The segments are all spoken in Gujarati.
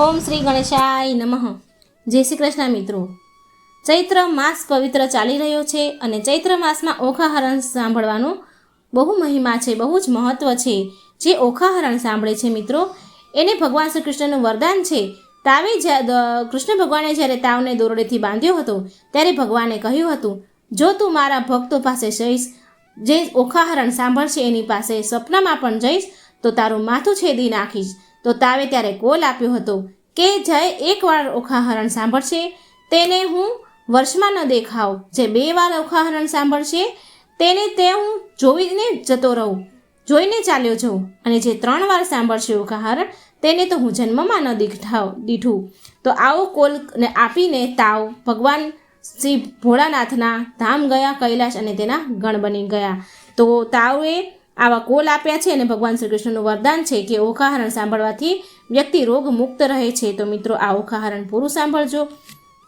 ઓમ શ્રી ગણેશાય નમઃ। જય શ્રી કૃષ્ણ મિત્રો। ચૈત્ર માસ પવિત્ર ચાલી રહ્યો છે અને ચૈત્ર માસમાં ઓખાહરણ સાંભળવાનું બહુ મહિમા છે, બહુ જ મહત્વ છે। જે ઓખાહરણ સાંભળે છે મિત્રો એને ભગવાન શ્રી કૃષ્ણનું વરદાન છે। કૃષ્ણ ભગવાને જ્યારે તાવને દોરડેથી બાંધ્યો હતો ત્યારે ભગવાને કહ્યું હતું, જો તું મારા ભક્તો પાસે જઈશ, જે ઓખાહરણ સાંભળશે એની પાસે સ્વપ્નમાં પણ જઈશ તો તારું માથું છેદી નાખીશ। તો તાવે ત્યારે કોલ આપ્યો હતો કે જે એકવાર ઓખાહરણ સાંભળશે તેને હું વર્ષમાં ન દેખાવ, જે 2 વાર ઓખાહરણ સાંભળશે તેને તે હું જોઈને જતો રહું, જોઈને ચાલ્યો જાઉં, અને જે 3 વાર સાંભળશે ઓખાહરણ તેને તો હું જન્મમાં ન દીઠું। તો આવો કોલ આપીને તાવ ભગવાન શ્રી ભોળાનાથના ધામ ગયા કૈલાશ અને તેના ગણ બની ગયા। તો તાવે આવા કોલ આપ્યા છે અને ભગવાન શ્રી કૃષ્ણનું વરદાન છે કે ઓખાહરણ સાંભળવાથી વ્યક્તિ રોગ મુક્ત રહે છે। તો મિત્રો આ ઓખાહરણ પૂરું સાંભળજો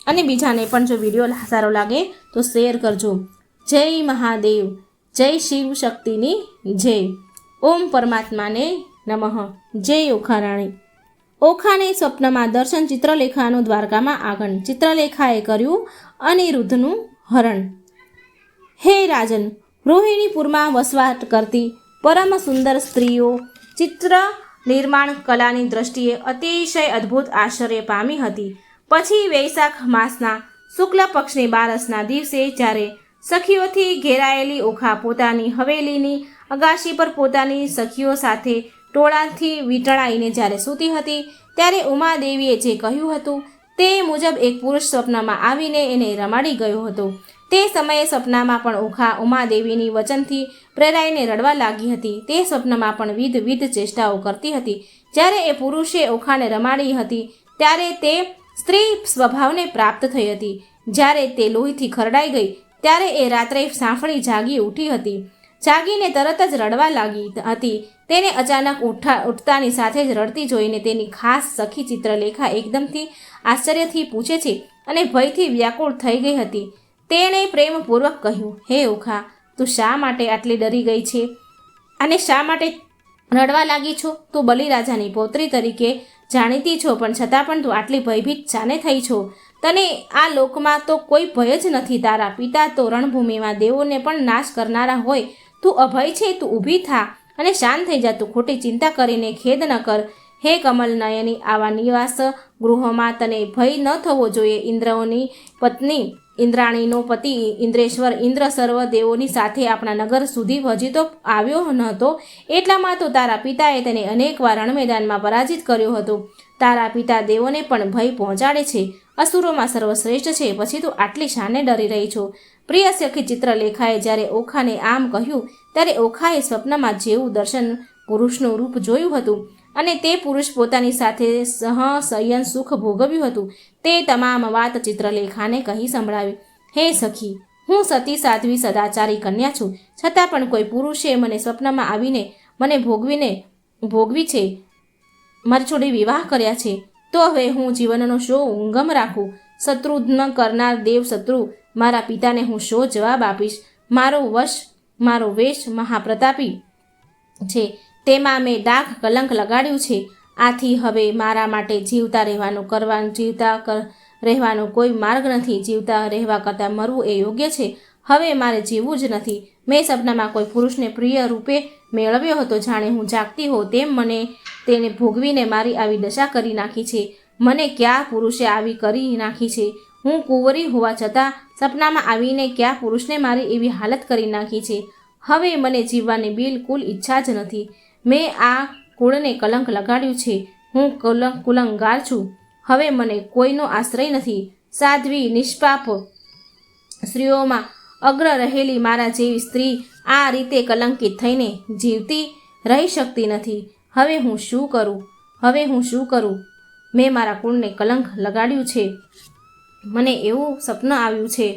અને બીજાને પણ જો વિડીયો સારો લાગે તો શેર કરજો। જય મહાદેવ, જય શિવ શક્તિની જય, ઓમ પરમાત્માને નમઃ, જય ઓખારાણી। ઓખાને સ્વપ્નમાં દર્શન ચિત્રલેખાનું દ્વારકામાં આગમન, ચિત્રલેખાએ કર્યું અનિરુદ્ધનું હરણ। હે રાજન, રોહિણીપુરમાં વસવાટ કરતી પરમ સુંદર સ્ત્રીઓ ચિત્ર નિર્માણ કલાની દ્રષ્ટિએ અતિશય અદ્ભુત આશ્ચર્ય પામી હતી। પછી વૈશાખ માસના શુક્લ પક્ષની 12ના દિવસે જ્યારે સખીઓથી ઘેરાયેલી ઓખા પોતાની હવેલીની અગાશી પર પોતાની સખીઓ સાથે ટોળાથી વીંટળાઈને જ્યારે સૂતી હતી ત્યારે ઉમાદેવીએ જે કહ્યું હતું તે મુજબ એક પુરુષ સ્વપ્નમાં આવીને એને રમાડી ગયો હતો। તે સમયે સપનામાં પણ ઓખા ઉમાદેવીની વચનથી પ્રેરાઈને રડવા લાગી હતી। તે સ્વપ્નમાં પણ વિધ ચેષ્ટાઓ કરતી હતી। જ્યારે એ પુરુષે ઓખાને રમાડી હતી ત્યારે તે સ્ત્રી સ્વભાવને પ્રાપ્ત થઈ હતી। જ્યારે તે લોહીથી ખરડાઈ ગઈ ત્યારે એ રાત્રે સાંફળી જાગી ઉઠી હતી, જાગીને તરત જ રડવા લાગી હતી। તેને અચાનક ઉઠતાની સાથે જ રડતી જોઈને તેની ખાસ સખી ચિત્રલેખા એકદમથી આશ્ચર્યથી પૂછે છે અને ભયથી વ્યાકુળ થઈ ગઈ હતી। તેણે પ્રેમપૂર્વક કહ્યું, હે ઓખા, તું શા માટે આટલી ડરી ગઈ છે અને શા માટે રડવા લાગી છો? તું બલિરાજાની પૌત્રી તરીકે જાણીતી છો, પણ છતાં પણ તું આટલી ભયભીત શાને થઈ છો? તને આ લોકમાં તો કોઈ ભય જ નથી। તારા પિતા તો રણભૂમિમાં દેવોને પણ નાશ કરનારા હોય। તું અભય છે, તું ઊભી થા અને શાંત થઈ જા। તું ખોટી ચિંતા કરીને ખેદ ન કર। હે કમલ નયની, આવા નિવાસ ગૃહોમાં તને ભય ન થવો જોઈએ। ઇન્દ્રોની પત્ની ઇન્દ્રાણીનો પતિ ઇન્દ્રેશ્વર ઇન્દ્ર સર્વ દેવોની સાથે આપણા નગર સુધી હજી તો આવ્યો નહોતો, એટલામાં તો તારા પિતાએ તેને અનેકવાર રણમેદાનમાં પરાજિત કર્યો હતો। તારા પિતા દેવોને પણ ભય પહોંચાડે છે, અસુરોમાં સર્વશ્રેષ્ઠ છે, પછી તું આટલી શાને ડરી રહી છો? પ્રિય સખી ચિત્રલેખાએ જ્યારે ઓખાને આમ કહ્યું ત્યારે ઓખાએ સ્વપ્નમાં જેવું દર્શન પુરુષનું રૂપ જોયું હતું અને તે પુરુષ પોતાની સાથે શયન સુખ ભોગવ્યું હતું તે તમામ વાત ચિત્રલેખાને કહી સંભળાવી। હે સખી, હું સતી સાધ્વી સદાચારી કન્યા છું, છતાં પણ કોઈ પુરુષે મને સ્વપ્નમાં આવીને મને ભોગવી છે, મારી જોડે વિવાહ કર્યા છે, તો હવે હું જીવનનો શો ઉંગમ રાખું? શત્રુઘ્ન કરનાર દેવ શત્રુ મારા પિતાને હું શો જવાબ આપીશ? મારો વેશ મહાપ્રતાપી છે, તેમાં મેં ડાઘ કલંક લગાડ્યું છે। આથી હવે મારા માટે જીવતા રહેવાનો કોઈ માર્ગ નથી। જીવતા રહેવા કરતાં મરવું એ યોગ્ય છે। હવે મારે જીવવું જ નથી। મેં સપનામાં કોઈ પુરુષને પ્રિય રૂપે મેળવ્યો હતો, જાણે હું જાગતી હોઉં તેમ મને તેને ભોગવીને મારી આવી દશા કરી નાખી છે। મને કયા પુરુષે આવી કરી નાખી છે? હું કુંવરી હોવા છતાં સપનામાં આવીને કયા પુરુષને મારી એવી હાલત કરી નાખી છે? હવે મને જીવવાની બિલકુલ ઈચ્છા જ નથી। મેં આ કુળને કલંક લગાડ્યું છે। હું કુલંગાર છું। હવે મને કોઈનો આશ્રય નથી। સાધ્વી નિષ્પાપ સ્ત્રીઓમાં અગ્ર રહેલી મારા જેવી સ્ત્રી આ રીતે કલંકિત થઈને જીવતી રહી શકતી નથી। હવે હું શું કરું? મેં મારા કુળને કલંક લગાડ્યું છે। મને એવું સપનું આવ્યું છે।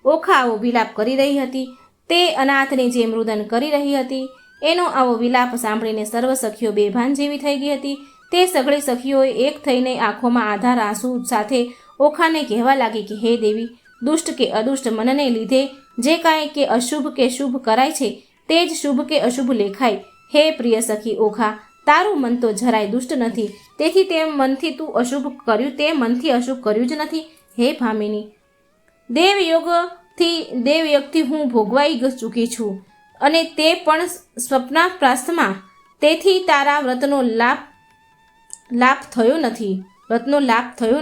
ઓખા આવો વિલાપ કરી રહી હતી। તે અનાથની જેમ રુદન કરી રહી હતી। એનો આવો વિલાપ સાંભળીને સર્વ સખીઓ બેભાન જેવી થઈ ગઈ હતી। તે સઘળી સખીઓએ એક થઈને આંખોમાં આધાર આંસુ સાથે ઓખાને કહેવા લાગી કે હે દેવી, દુષ્ટ કે અદુષ્ટ મનને લીધે જે કાંઈ કે અશુભ કે શુભ કરાય છે તે જ શુભ કે અશુભ લેખાય। હે પ્રિય સખી ઓખા, તારું મન તો જરાય દુષ્ટ નથી, તેથી તે મનથી તું અશુભ કર્યું, તે મનથી અશુભ કર્યું જ નથી. હે ભામિની, દેવયોગથી હું ભોગવાઈ ચૂકી છું, અને તે પણ સ્વપ્નાપ્રાસ્થમાં. તેથી તારા વ્રતનો લાભ થયો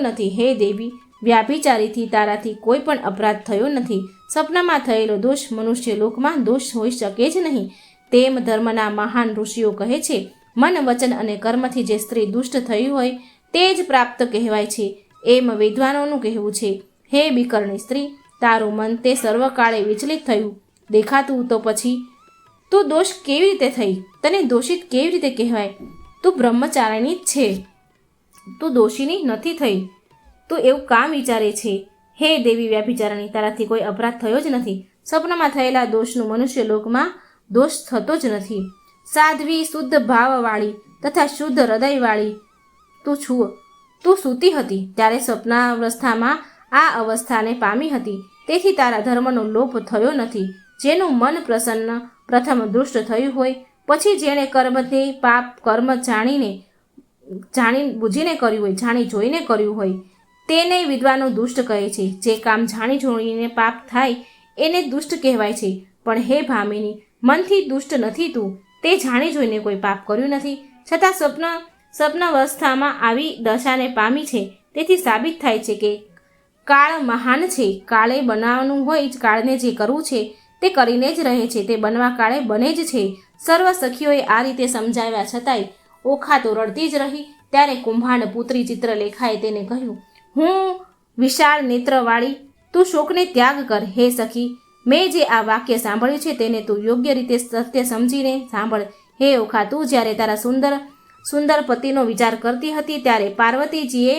નથી. હે દેવી, વ્યાભિચારીથી તારાથી કોઈ પણ અપરાધ થયો નથી. સપનામાં થયેલો દોષ મનુષ્ય લોકમાં દોષ હોઈ શકે જ નહીં. તેમ ધર્મના મહાન ઋષિઓ કહે છે, મન, વચન અને કર્મથી જે સ્ત્રી દુષ્ટ થઈ હોય તે જ પ્રાપ્ત કહેવાય છે, એમ વિદ્વાનોનું કહેવું છે. હે બિકરની સ્ત્રી, તારું મન તે સર્વકાળે વિચલિત થયું દેખાતું, તો પછી તું દોષ કેવી રીતે થઈ? તને દોષિત કેવી રીતે કહેવાય? તું બ્રહ્મચારિણી જ છે, તું દોષિની નથી થઈ. તું એવું કામ વિચારે છે? હે દેવી વ્યાભિચારિણી, તારાથી કોઈ અપરાધ થયો જ નથી. સપનામાં થયેલા દોષનું મનુષ્ય લોકમાં દોષ થતો જ નથી. સાધ્વી, શુદ્ધ ભાવવાળી તથા શુદ્ધ હૃદયવાળી તું સૂતી હતી ત્યારે સ્વપ્નાવસ્થામાં આ અવસ્થાને પામી હતી. તેથી તારા ધર્મનો લોપ થયો નથી. જેનું મન પ્રથમ દુષ્ટ થયું હોય, પછી જેણે કર્મથી પાપ કર્મ જાણી બુજીને કર્યું હોય, જાણી જોઈને કર્યું હોય, તેને વિદ્વાનો દુષ્ટ કહે છે. જે કામ જાણી જોઈને પાપ થાય એને દુષ્ટ કહેવાય છે. પણ હે ભામિની, મનથી દુષ્ટ નથી તું, તે જાણી જોઈને કોઈ પાપ કર્યું નથી, છતાં સ્વપ્નાવસ્થામાં આવી દશાને પામી છે. તેથી સાબિત થાય છે કે કાળ મહાન છે. કાળે બનાવવાનું હોય, કાળને જે કરવું છે તે કરીને જ રહે છે, તે બનવા કાળે બને જ છે. સર્વ સખીઓએ આ રીતે સમજાવ્યા છતાંય ઓખા તો રડતી જ રહી. ત્યારે કુંભાંડ પુત્રી ચિત્રલેખાએ તેને કહ્યું, હું વિશાળ નેત્રવાળી, તું શોકને ત્યાગ કર. હે સખી, મેં જે આ વાક્ય સાંભળ્યું છે તેને તું યોગ્ય રીતે સત્ય સમજીને સાંભળ. હે ઓખા, તું જ્યારે તારા સુંદર પતિનો વિચાર કરતી હતી ત્યારે પાર્વતીજીએ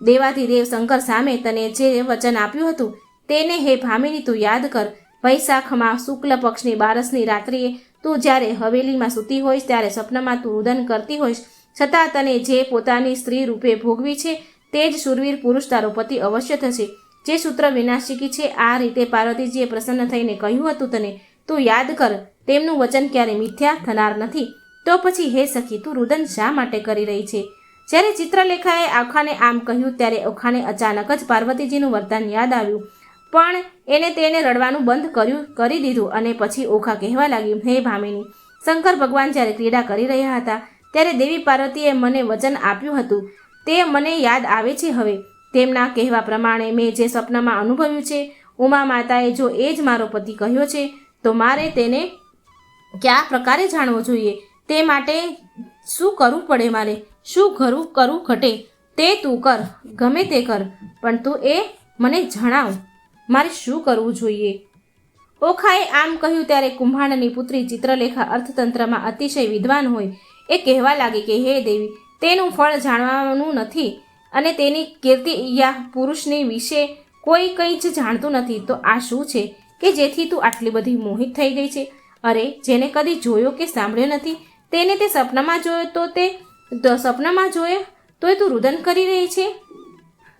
દેવાધિદેવ શંકર સામે તને જે વચન આપ્યું હતું તેને હે ભામિની તું યાદ કર. વૈશાખમાં શુક્લ પક્ષની 12ની રાત્રિએ તું જ્યારે હવેલીમાં સૂતી હોઈશ ત્યારે સપનામાં તું રુદન કરતી હોઈશ, છતાં તને જે પોતાની સ્ત્રી રૂપે ભોગવી છે તે જ શૂરવીર પુરુષ તારો પતિ અવશ્ય થશે, જે સૂત્ર વિનાશિકી છે. આ રીતે પાર્વતીજીએ પ્રસન્ન થઈને કહ્યું હતું તને, તું યાદ કર. તેમનું વચન ક્યારે મિથ્યા થનાર નથી. તો પછી હે સખી, તું રુદન શા માટે કરી રહી છે? જ્યારે ચિત્રલેખાએ ઓખાને આમ કહ્યું ત્યારે ઓખાને અચાનક જ પાર્વતીજીનું વરદાન યાદ આવ્યું, પણ તેને રડવાનું બંધ કરી દીધું. અને પછી ઓખા કહેવા લાગ્યું, હે ભામિની, શંકર ભગવાન જ્યારે ક્રીડા કરી રહ્યા હતા ત્યારે દેવી પાર્વતીએ મને વચન આપ્યું હતું, તે મને યાદ આવે છે હવે. તેમના કહેવા પ્રમાણે મેં જે સપનામાં અનુભવ્યું છે, ઉમા માતાએ જો એ જ મારો પતિ કહ્યો છે, તો મારે તેને કયા પ્રકારે જાણવો જોઈએ? તે માટે શું કરવું પડે? મારે શું કરવું ઘટે તે તું કર, ગમે તે કર, પણ તું એ મને જણાવ, મારે શું કરવું જોઈએ? ઓખાએ આમ કહ્યું ત્યારે કુંભાંડની પુત્રી ચિત્રલેખા અર્થતંત્રમાં અતિશય વિદ્વાન હોય એ કહેવા લાગી કે હે દેવી, તેનું ફળ જાણવાનું નથી, અને તેની કીર્તિ યા પુરુષની વિશે કોઈ કંઈ જ જાણતું નથી. તો આ શું છે કે જેથી તું આટલી બધી મોહિત થઈ ગઈ છે? અરે, જેને કદી જોયો કે સાંભળ્યો નથી તેને તે સપનામાં જોયો તોય તું રુદન કરી રહી છે.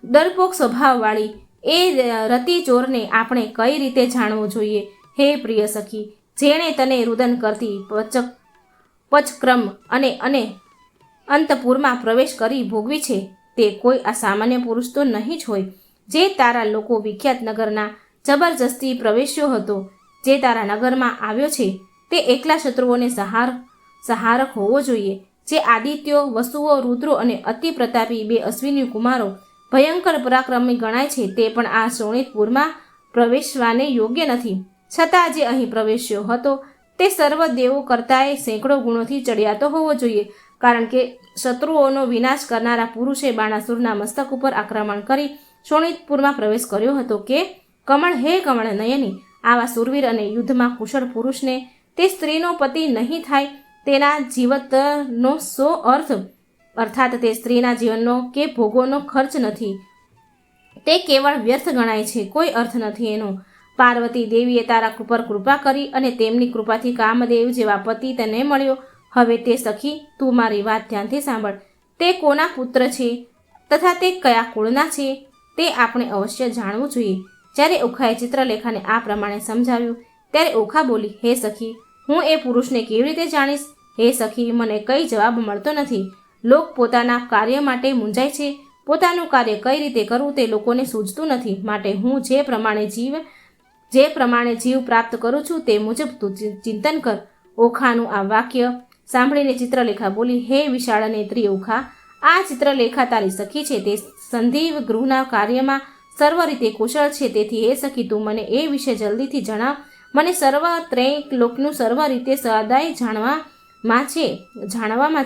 ડરપોક સ્વભાવવાળી એ રતિ ચોરને આપણે કઈ રીતે જાણવો જોઈએ? હે પ્રિય સખી, જેણે તને રુદન કરતી પચક્રમ અને અંતપુરમાં પ્રવેશ કરી ભોગવી છે તે કોઈ અસામાન્ય પુરુષ તો નહીં જ હોય. જે તારા લોકો વિખ્યાત નગરના જબરજસ્તી પ્રવેશ્યો હતો, જે તારા નગરમાં આવ્યો છે તે એકલા શત્રુઓને સહારક હોવો જોઈએ. જે આદિત્યો, વસુઓ, રુદ્રો અને અતિ પ્રતાપી 2 અશ્વિની કુમારો ભયંકર પરાક્રમી ગણાય છે, તે પણ આ શોણિતપુરમાં પ્રવેશવાને યોગ્ય નથી. છતાં જે અહીં પ્રવેશ્યો હતો તે સર્વ દેવો કરતાંય સેંકડો ગુણોથી ચડિયાતો હોવો જોઈએ, કારણ કે શત્રુઓનો વિનાશ કરનારા પુરુષે બાણાસુરના મસ્તક ઉપર આક્રમણ કરી શોણિતપુરમાં પ્રવેશ કર્યો હતો. કે કમળ, હે કમળ નયની, આવા સુરવીર અને યુદ્ધમાં કુશળ પુરુષને તે સ્ત્રીનો પતિ નહીં થાય તેના જીવતનો શો અર્થ? અર્થાત તે સ્ત્રીના જીવનનો કે ભોગોનો ખર્ચ નથી, તે કેવળ વ્યર્થ ગણાય છે, કોઈ અર્થ નથી એનો. પાર્વતી દેવીએ તારા પર કૃપા કરી અને તેમની કૃપાથી કામદેવ જેવા પતિ તને મળ્યો. હવે તે સખી, તું મારી વાત ધ્યાનથી સાંભળ. તે કોના પુત્ર છે તથા તે કયા કુળના છે તે આપણે અવશ્ય જાણવું જોઈએ. જ્યારે ઓખાએ ચિત્રલેખાને આ પ્રમાણે સમજાવ્યું ત્યારે ઓખા બોલી, હે સખી, હું એ પુરુષને કેવી રીતે જાણીશ? હે સખી, મને કંઈ જવાબ મળતો નથી. લોક પોતાના કાર્ય માટે મૂંઝાય છે. પોતાનું કાર્ય કઈ રીતે કરવું તે લોકોને સૂઝતું નથી. માટે હું જે પ્રમાણે જીવ પ્રાપ્ત કરું છું તે મુજબ તું ચિંતન કર. ઓખાનું આ વાક્ય સાંભળીને ચિત્રલેખા બોલી, હે વિશાળ નેત્રી ઓખા, આ ચિત્રલેખા તારી સખી છે. તે સંધિ ગૃહના કાર્યમાં સર્વ રીતે કુશળ છે. તેથી હે સખી, તું મને એ વિશે જલ્દીથી જણાવ. મને સર્વ ત્રૈક લોકનું સર્વ રીતે સદાય જાણવામાં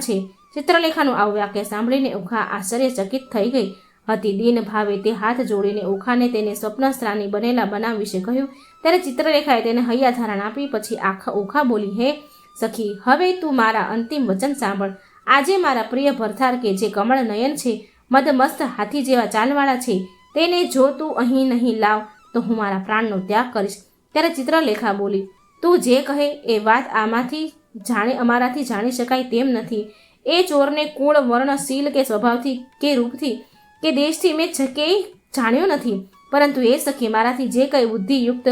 છે. ચિત્રલેખાનું આવું વાક્ય સાંભળીને ઓખા આશ્ચર્યચકિત થઈ ગઈ હતી. દીન ભાવે તે હાથ જોડીને ઓખાને તેને સ્વપ્નસ્ત્રાની બનેલા બનાવ વિશે કહ્યું. ત્યારે ચિત્રલેખાએ તેને હૈયાધારણ આપી. પછી ઓખા બોલી, હે સખી, હવે તું મારા અંતિમ વચન સાંભળ. આજે મારા પ્રિય ભરથાર કે જે કમળ નયન છે, મદમસ્ત હાથી જેવા ચાલવાળા છે, તેને જો તું અહીં નહીં લાવ તો હું મારા પ્રાણનો ત્યાગ કરીશ. ત્યારે ચિત્રલેખા બોલી, તું જે કહે એ વાત અમારાથી જાણી શકાય તેમ નથી. એ ચોરને કુળ, વર્ણ, શીલ કે સ્વભાવથી કે રૂપથી કે દેશથી મેં ક્યાંય જાણ્યો નથી. પરંતુ એ સખી, મારાથી જે કંઈ બુદ્ધિયુક્ત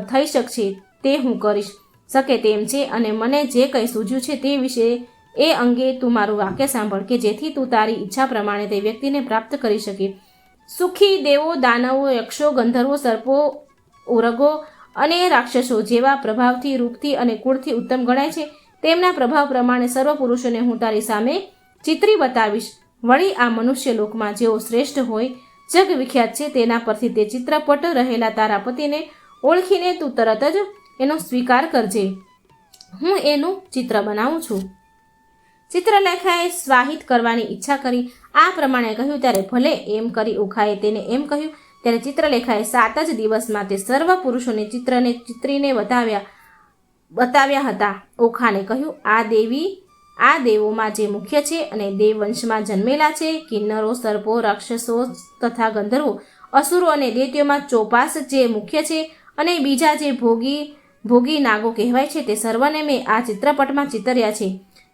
થઈ શકશે તે હું કરીશ શકે તેમ છે. અને મને જે કંઈ સૂઝ્યું છે તે વિશે એ અંગે તું મારું વાક્ય સાંભળ, કે જેથી તું તારી ઈચ્છા પ્રમાણે તે વ્યક્તિને પ્રાપ્ત કરી શકે. સુખી દેવો, દાનવો, યક્ષો, ગંધર્વો, સર્પો, ઉરગો અને રાક્ષસો જેવા પ્રભાવથી, રૂપથી અને કુળથી ઉત્તમ ગણાય છે, તેમના પ્રભાવ પ્રમાણે સર્વ પુરુષોને હું તારી સામે ચિત્રી બતાવીશ. વળી આ મનુષ્ય લોકમાં જેઓ શ્રેષ્ઠ હોય, જગ વિખ્યાત છે, તેના પરથી તે ચિત્રપટ રહેલા તારા પતિને ઓળખીને તું તરત જ એનો સ્વીકાર કરજે. હું એનું ચિત્ર બનાવું છું. ચિત્રલેખાએ સ્વાહિત કરવાની ઈચ્છા કરી. આ પ્રમાણે કહ્યું ત્યારે ભલે એમ કરી ઓખાએ તેને એમ કહ્યું. ત્યારે ચિત્રલેખાએ 7 જ દિવસમાં તે સર્વ પુરુષોને ચિત્રીને બતાવ્યા હતા. ઓખાને કહ્યું, આ દેવોમાં જે મુખ્ય છે અને દેવવંશમાં જન્મેલા છે, કિન્નરો, સર્પો, રાક્ષસો તથા ગંધર્વો, અસુરો અને દૈત્યોમાં ચોપાસ જે મુખ્ય છે અને બીજા જે ભોગી નાગો કહેવાય છે, તે સર્વને મેં આ ચિત્રપટમાં ચિતર્યા છે.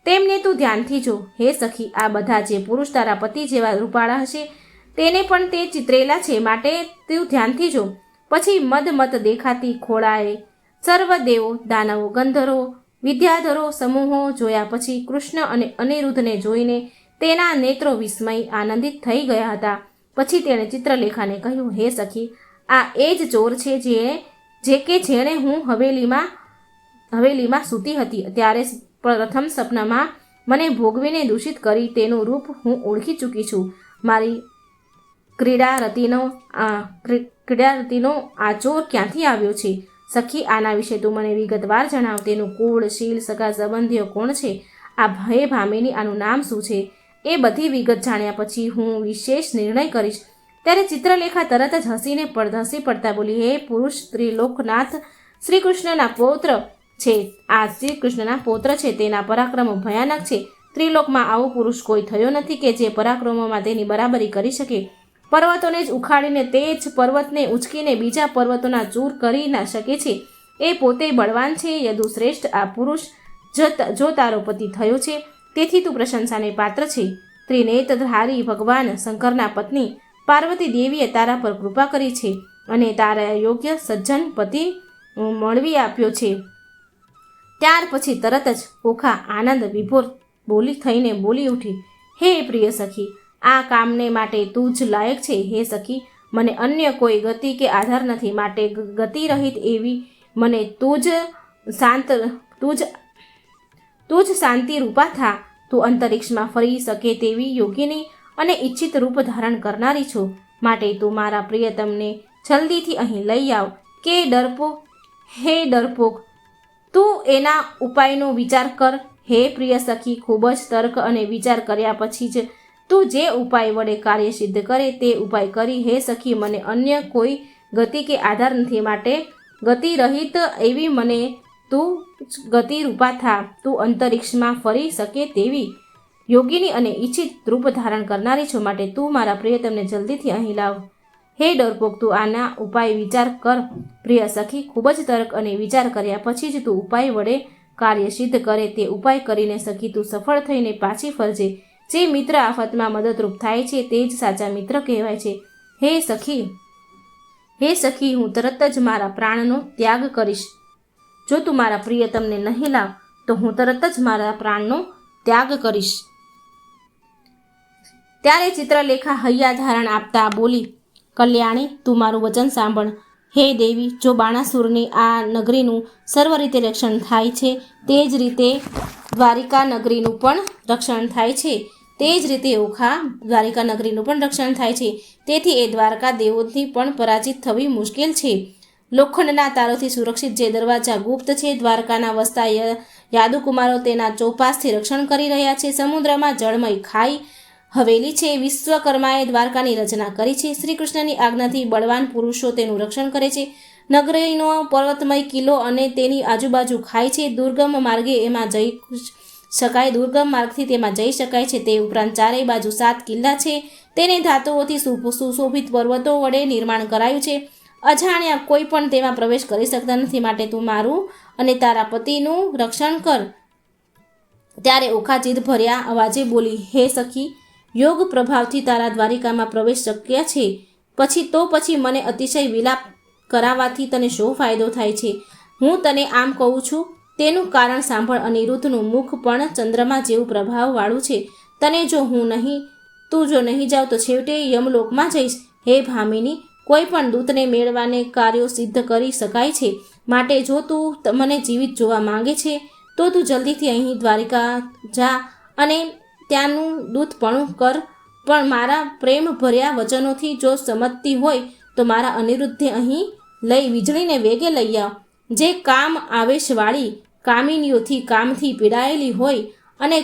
તેમને તું ધ્યાનથી જો. હે સખી, આ બધા જે પુરુષ તારા પતિ જેવા રૂપાળા હશે તેને પણ તે ચિતરેલા છે. માટે તું ધ્યાનથી જો. પછી મદમત દેખાતી ખોળાએ સર્વ દેવો, દાનવો, ગંધર્વો, વિદ્યાધરો સમૂહો જોયા. પછી કૃષ્ણ અને અનિરુદ્ધને જોઈને તેના નેત્રો વિસ્મય આનંદિત થઈ ગયા હતા. પછી તેણે ચિત્રલેખાને કહ્યું, હે સખી, આ એ જ ચોર છે જેણે હું હવેલીમાં સૂતી હતી ત્યારે પ્રથમ સપનામાં મને ભોગવીને દૂષિત કરી. તેનું રૂપ હું ઓળખી ચૂકી છું. મારી ક્રીડારતીનો આ ચોર ક્યાંથી આવ્યો છે? સખી, આના વિશે તું મને વિગતવાર જણાવ. તેનું કુળ, શીલ, સગા સંબંધીઓ કોણ છે? આ ભય ભામિની આનું નામ શું છે? એ બધી વિગત જાણ્યા પછી હું વિશેષ નિર્ણય કરીશ. ત્યારે ચિત્રલેખા તરત જ હસી પડતા બોલી, હે પુરુષ, ત્રિલોકનાથ શ્રી કૃષ્ણના પૌત્ર છે. આ શ્રી કૃષ્ણના પૌત્ર છે. તેના પરાક્રમો ભયાનક છે. ત્રિલોકમાં આવો પુરુષ કોઈ થયો નથી કે જે પરાક્રમોમાં તેની બરાબરી કરી શકે. પર્વતોને જ ઉખાડીને તે જ પર્વતને ઉંચકીને બીજા પર્વતોના ચૂર કરી ના શકે છે. એ પોતે બળવાન છે. યદુ શ્રેષ્ઠ, આ પુરુષ જો તારો પતિ થયો છે તેથી તું પ્રશંસાને પાત્ર છે. ત્રિનેત્રધારી ભગવાન શંકરના પત્ની પાર્વતી દેવીએ તારા પર કૃપા કરી છે અને તારા યોગ્ય સજ્જન પતિ મળવી આપ્યો છે. ત્યાર પછી તરત જ ઓખા આનંદ વિભોર થઈને બોલી ઉઠી, હે પ્રિય સખી, આ કામને માટે તું જ લાયક છે. હે સખી, મને અન્ય કોઈ ગતિ કે આધાર નથી. માટે ગતિ રહિત એવી મને તું જ શાંતિ રૂપા થા. તું અંતરિક્ષમાં ફરી શકે તેવી યોગીની અને ઈચ્છિત રૂપ ધારણ કરનારી છો. માટે તું મારા પ્રિયતમને જલ્દીથી અહીં લઈ આવ. હે ડરપોક, તું એના ઉપાયનો વિચાર કર. હે પ્રિય સખી, ખૂબ જ તર્ક અને વિચાર કર્યા પછી જ તું જે ઉપાય વડે કાર્ય સિદ્ધ કરે તે ઉપાય કરી. હે સખી, મને અન્ય કોઈ ગતિ કે આધાર નથી. માટે ગતિ રહિત એવી મને તું ગતિ રૂપા થા. તું અંતરિક્ષમાં ફરી શકે તેવી યોગીની અને ઈચ્છિત રૂપ ધારણ કરનારી છો. માટે તું મારા પ્રિયતમને જલ્દીથી અહીં લાવ. હે ડરપોક, તું આના ઉપાય વિચાર કર. પ્રિય સખી, ખૂબ જ તર્ક અને વિચાર કર્યા પછી જ તું ઉપાય વડે કાર્ય સિદ્ધ કરે તે ઉપાય કરીને સખી તું સફળ થઈને પાછી ફરજે. જે મિત્ર આફતમાં મદદરૂપ થાય છે તે જ સાચા મિત્ર કહેવાય છે. હે સખી, હું તરત જ મારા પ્રાણનો ત્યાગ કરીશ. જો તું મારા પ્રિયતમને નહીં લાવ તો હું તરત જ મારા પ્રાણનો ત્યાગ કરીશ. ત્યારે ચિત્રલેખા હૈયા ધારણ આપતા બોલી, કલ્યાણી, તું મારું વચન સાંભળ. હે દેવી, જો બાણાસુરની આ નગરીનું સર્વ રીતે રક્ષણ થાય છે, તે જ રીતે દ્વારિકા નગરીનું પણ રક્ષણ થાય છે. તે જ રીતે ઓખા દ્વારિકા નગરીનું પણ રક્ષણ થાય છે. તેથી એ દ્વારકા દેવોથી પણ પરાજિત થવી મુશ્કેલ છે. લોખંડના તારોથી સુરક્ષિત જે દરવાજા ગુપ્ત છે, દ્વારકાના વસતા યાદુકુમારો તેના ચોપાસથી રક્ષણ કરી રહ્યા છે. સમુદ્રમાં જળમય ખાઈ હવેલી છે. વિશ્વકર્માએ દ્વારકાની રચના કરી છે. શ્રી કૃષ્ણની આજ્ઞાથી બળવાન પુરુષો તેનું રક્ષણ કરે છે. નગરીનો પર્વતમય કિલ્લો અને તેની આજુબાજુ ખાય છે. દુર્ગમ માર્ગે એમાં જઈ શકાય, દુર્ગમ માર્ગથી તેમાં જઈ શકાય છે. તે ઉપરાંત ચારેય બાજુ 7 કિલ્લા છે. તેને ધાતુઓથી સુશોભિત પર્વતો વડે નિર્માણ કરાયું છે. અજાણ્યા કોઈ પણ તેમાં પ્રવેશ કરી શકતા નથી. માટે તું મારું અને તારા પતિનું રક્ષણ કર. ત્યારે ઓખા ચીડ ભર્યા અવાજે બોલી, હે સખી, યોગ પ્રભાવથી તારા દ્વારિકામાં પ્રવેશ શક્ય છે. પછી મને અતિશય વિલાપ કરાવવાથી તને શો ફાયદો થાય છે? હું તને આમ કહું છું તેનું કારણ સાંભળ. અનિરુદ્ધનું મુખ પણ ચંદ્રમા જેવું પ્રભાવવાળું છે. તું જો નહીં જાવ તો છેવટે યમલોકમાં જઈશ. હે ભામિની, કોઈ પણ દૂતને મેળવાને કાર્યો સિદ્ધ કરી શકાય છે. માટે જો તું મને જીવિત જોવા માંગે છે તો તું જલ્દીથી અહીં દ્વારિકા જા અને ત્યાંનું દૂતપણું કર. પણ મારા પ્રેમ ભર્યા વચનોથી જો સમજતી હોય તો મારા અનિરુદ્ધને અહીં લઈ વીજળીને વેગે લઈ આવ. જે કામ આવેશવાળી કામિનીઓથી કામથી પીડાયેલી હોય અને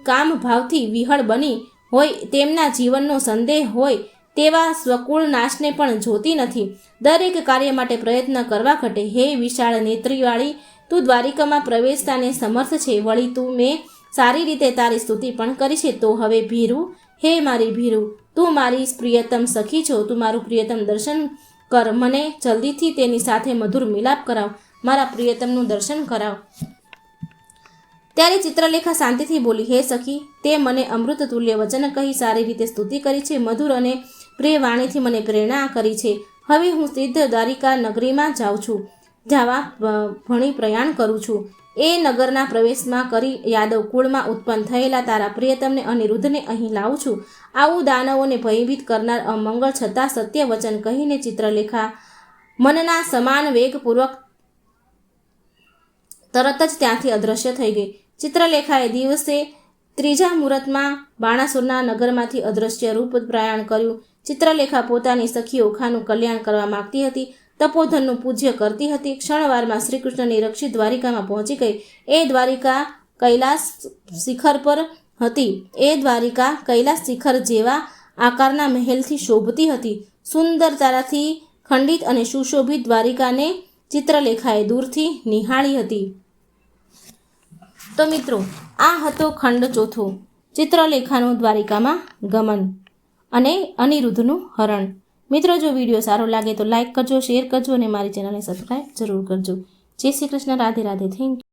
કામ ભાવથી વિહળ બની હોય, તેમના જીવનનો સંદેહ હોય તેવા સ્વકુળ નાશને પણ જોતી નથી. દરેક કાર્ય માટે પ્રયત્ન કરવા ઘટે. હે વિશાળ નેત્રીવાળી, તું દ્વારિકામાં પ્રવેશતાને સમર્થ છે. વળી તું મેં સારી રીતે તારી સ્તુતિ પણ કરી છે. તો હવે ભીરુ, હે મારી ભીરુ, તું મારી પ્રિયતમ સખી છો. તું મારું પ્રિયતમ દર્શન કર. મને જલ્દીથી તેની સાથે મધુર મિલાપ કરાવ. મારા પ્રિયતમનું દર્શન કરાવ. ત્યારે ચિત્રલેખા શાંતિથી બોલી, હે સખી, તે મને અમૃત તુલ્ય વચન કહી સારી રીતે સ્તુતિ કરી છે. મધુર અને પ્રિય વાણીથી મને પ્રેરણા કરી છે. હવે હું સિદ્ધ દ્વારિકા નગરીમાં ભણી પ્રયાણ કરું છું. એ નગરના પ્રવેશમાં કરી યાદવ કુળમાં ઉત્પન્ન થયેલા તારા પ્રિયતમને અનિરુદ્ધને અહીં લાવું છું. આવું દાનવોને ભયભીત કરનાર અમંગળ છતાં સત્ય વચન કહીને ચિત્રલેખા મનના સમાન વેગપૂર્વક તરત જ ત્યાંથી અદૃશ્ય થઈ ગઈ. ચિત્રલેખાએ દિવસે 3જા મુહૂર્તમાં બાણાસુરના નગરમાંથી અદૃશ્ય રૂપ પ્રયાણ કર્યું. ચિત્રલેખા પોતાની સખી ઓખાનું કલ્યાણ કરવા માંગતી હતી. તપોધનનું પૂજ્ય કરતી હતી. ક્ષણવારમાં શ્રીકૃષ્ણની રક્ષિત દ્વારિકામાં પહોંચી ગઈ. એ દ્વારિકા કૈલાસ શિખર પર હતી. એ દ્વારિકા કૈલાસ શિખર જેવા આકારના મહેલથી શોભતી હતી. સુંદરતાથી ખંડિત અને સુશોભિત દ્વારિકાને ચિત્રલેખાએ દૂરથી નિહાળી હતી. તો મિત્રો, આ હતો ખંડ 4, ચિત્રલેખાનું દ્વારિકામાં ગમન અને અનિરુદ્ધનું હરણ. મિત્રો, જો વિડીયો સારો લાગે તો લાઇક કરજો, શેર કરજો અને મારી ચેનલને સબસ્ક્રાઈબ જરૂર કરજો. જય શ્રી કૃષ્ણ. રાધે રાધે. Thank you.